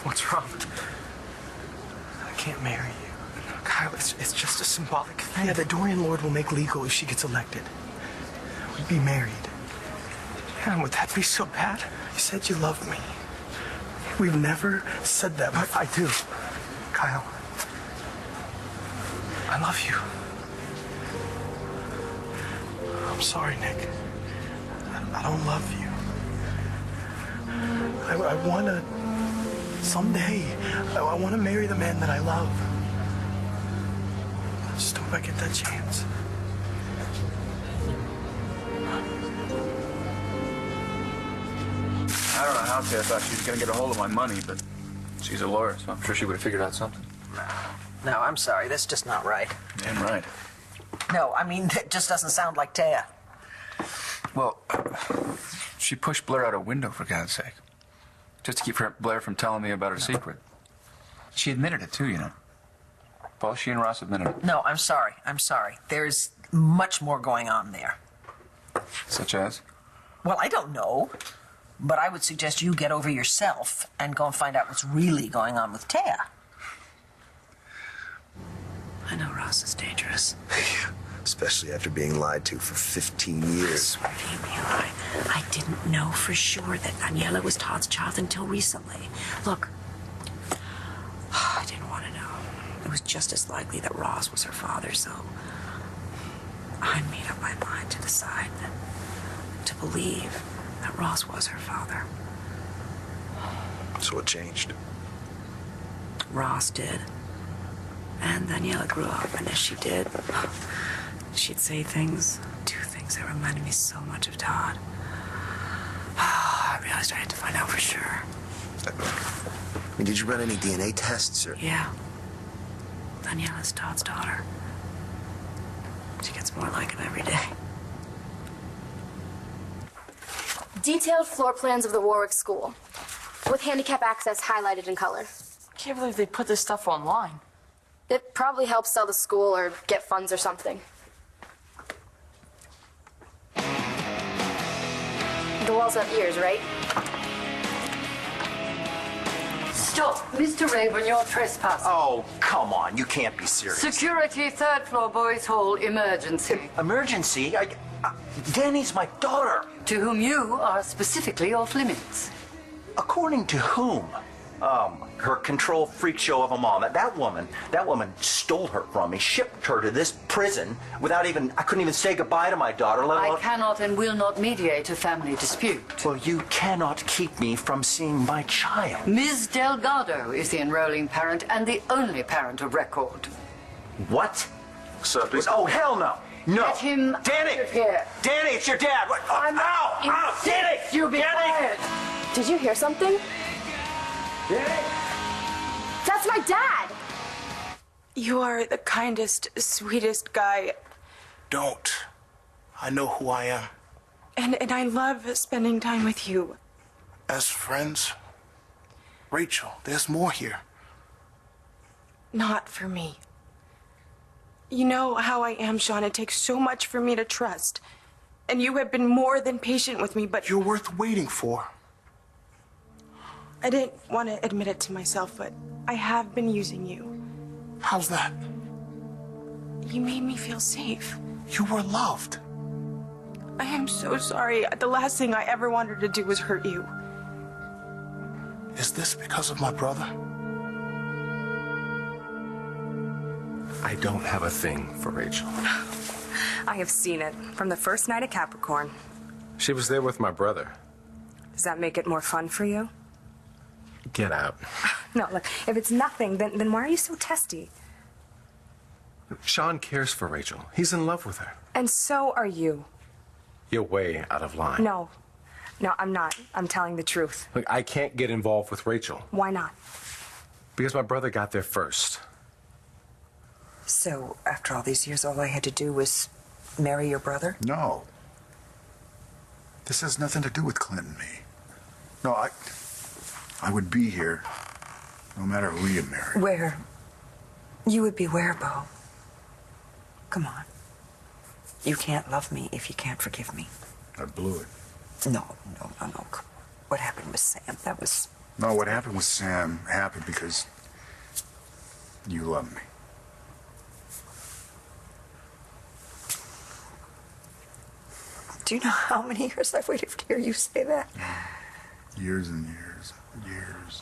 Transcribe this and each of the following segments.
What's wrong? I can't marry you. Kyle, it's just a symbolic thing. Yeah, the Dorian Lord will make legal if she gets elected. We'd be married. Yeah, and would that be so bad? You said you loved me. We've never said that, but I do. Kyle, I love you. I'm sorry, Nick. I don't love you. I want to, someday, I want to marry the man that I love. I just hope I get that chance. I don't know how Tia thought she was going to get a hold of my money, but she's a lawyer, so I'm sure she would have figured out something. No, I'm sorry. That's just not right. Damn right. No, I mean, it just doesn't sound like Taya. Well, she pushed Blair out a window, for God's sake. Just to keep Blair from telling me about her secret. She admitted it, too, you know. Both she and Ross admitted it. No, I'm sorry. I'm sorry. There's much more going on there. Such as? Well, I don't know. But I would suggest you get over yourself and go and find out what's really going on with Taya. I know Ross is dangerous. Especially after being lied to for 15 years. I swear to you, Mary, I didn't know for sure that Daniela was Todd's child until recently. Look, I didn't want to know. It was just as likely that Ross was her father, so I made up my mind to decide to believe that Ross was her father. So what changed? Ross did. And Daniela grew up, and as she did, she'd say things, do things that reminded me so much of Todd. I realized I had to find out for sure. I mean, did you run any DNA tests, or? Yeah. Daniela's Todd's daughter. She gets more like him every day. Detailed floor plans of the Warwick School, with handicap access highlighted in color. I can't believe they put this stuff online. It probably helps sell the school or get funds or something. The walls have ears, right? Stop, Mr. Raven, you're trespassing. Oh, come on, you can't be serious. Security, third floor, boys' hall, emergency. Emergency? Danny's my daughter. To whom you are specifically off limits. According to whom? Her control freak show of a mom. That woman stole her from me, shipped her to this prison without I couldn't even say goodbye to my daughter, let alone... I cannot and will not mediate a family dispute. Well, you cannot keep me from seeing my child. Ms. Delgado is the enrolling parent and the only parent of record. What? So, oh, hell no. No. Let him Danny! out of here. Danny, it's your dad! What? Ow! Danny! You'll be fired. Did you hear something? Danny! That's my dad! You are the kindest, sweetest guy. Don't. I know who I am. And I love spending time with you. As friends, Rachel, there's more here. Not for me. You know how I am, Sean. It takes so much for me to trust. And you have been more than patient with me, but... You're worth waiting for. I didn't want to admit it to myself, but I have been using you. How's that? You made me feel safe. You were loved. I am so sorry. The last thing I ever wanted to do was hurt you. Is this because of my brother? I don't have a thing for Rachel. I have seen it from the first night at Capricorn. She was there with my brother. Does that make it more fun for you? Get out. No, look, if it's nothing, then why are you so testy? Sean cares for Rachel. He's in love with her. And so are you. You're way out of line. No, I'm not. I'm telling the truth. Look, I can't get involved with Rachel. Why not? Because my brother got there first. So, after all these years, all I had to do was marry your brother? No. This has nothing to do with Clint and me. No, I would be here no matter who you married. Where? You would be where, Bo? Come on. You can't love me if you can't forgive me. I blew it. No. What happened with Sam, that was No, what happened with Sam happened because you love me. Do you know how many years I've waited to hear you say that? Years and years and years.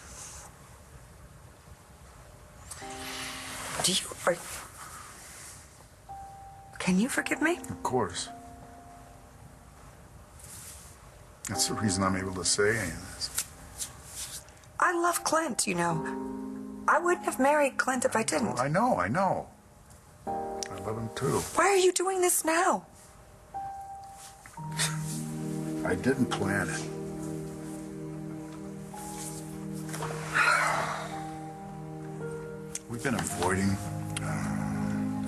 Can you forgive me? Of course. That's the reason I'm able to say any of this. I love Clint, you know. I wouldn't have married Clint if I didn't. I know. I love him too. Why are you doing this now? I didn't plan it. We've been avoiding,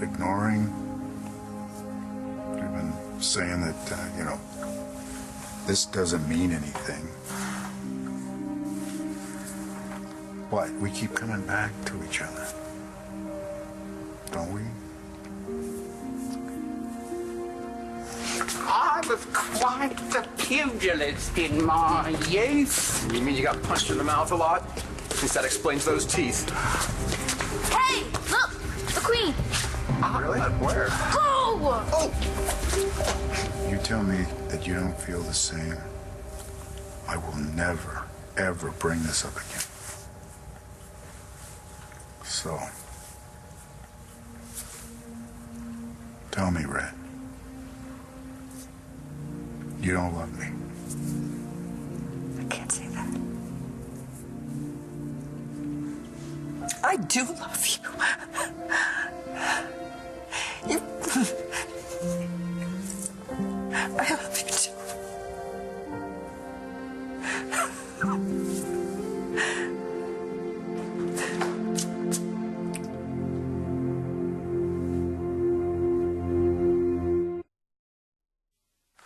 ignoring. We've been saying that, you know, this doesn't mean anything. What? We keep coming back to each other. Don't we? I was quite the pugilist in my youth. You mean you got punched in the mouth a lot? Since that explains those teeth. Hey, look! The Queen! Really? Where? Go! Oh! You tell me that you don't feel the same. I will never, ever bring this up again. So, tell me, Red. You don't love me. I can't say that. I do love you. I love you too.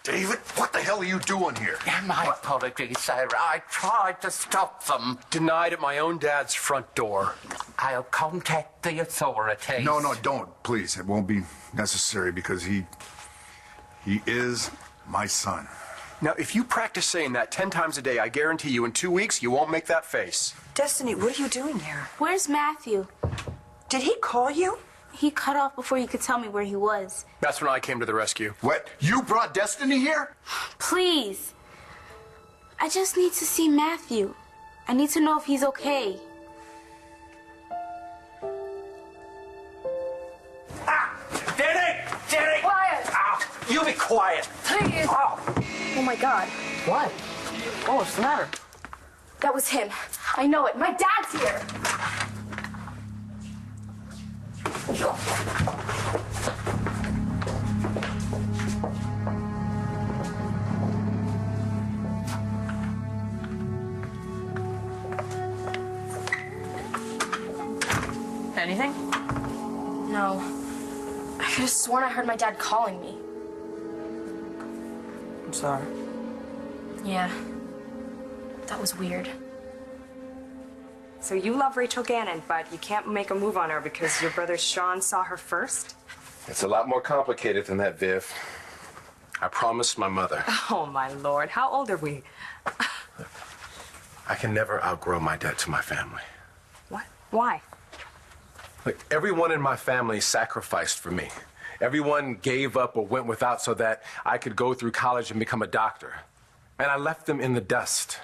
David, what the hell are you doing here? My apologies, sir. I tried to stop them. Denied at my own dad's front door. I'll contact the authorities. No, don't, please. It won't be necessary because he is my son. Now, if you practice saying that 10 times a day, I guarantee you in 2 weeks, you won't make that face. Destiny, what are you doing here? Where's Matthew? Did he call you? He cut off before you could tell me where he was. That's when I came to the rescue. What? You brought Destiny here? Please. I just need to see Matthew. I need to know if he's okay. Danny! Quiet! You be quiet. Please! Oh my God. What? What's the matter? That was him. I know it. My dad's here. Anything? No. I could have sworn I heard my dad calling me. I'm sorry. Yeah. That was weird. So you love Rachel Gannon, but you can't make a move on her because your brother Sean saw her first? It's a lot more complicated than that, Viv. I promised my mother. Oh, my Lord. How old are we? I can never outgrow my debt to my family. What? Why? Look, everyone in my family sacrificed for me. Everyone gave up or went without so that I could go through college and become a doctor. And I left them in the dust.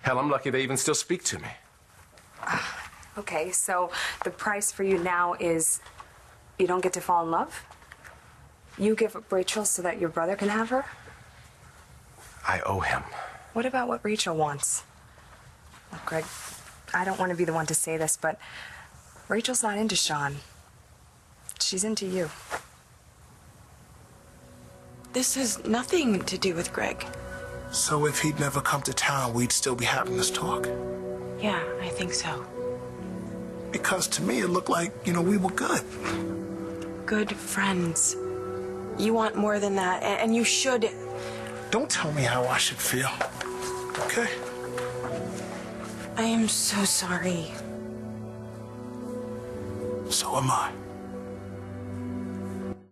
Hell, I'm lucky they even still speak to me. Okay, so the price for you now is you don't get to fall in love? You give up Rachel so that your brother can have her? I owe him. What about what Rachel wants? Look, Greg, I don't want to be the one to say this, but Rachel's not into Sean. She's into you. This has nothing to do with Greg. So if he'd never come to town, we'd still be having this talk? Yeah, I think so. Because to me, it looked like, we were good. Good friends. You want more than that, and you should. Don't tell me how I should feel, okay? I am so sorry. So am I.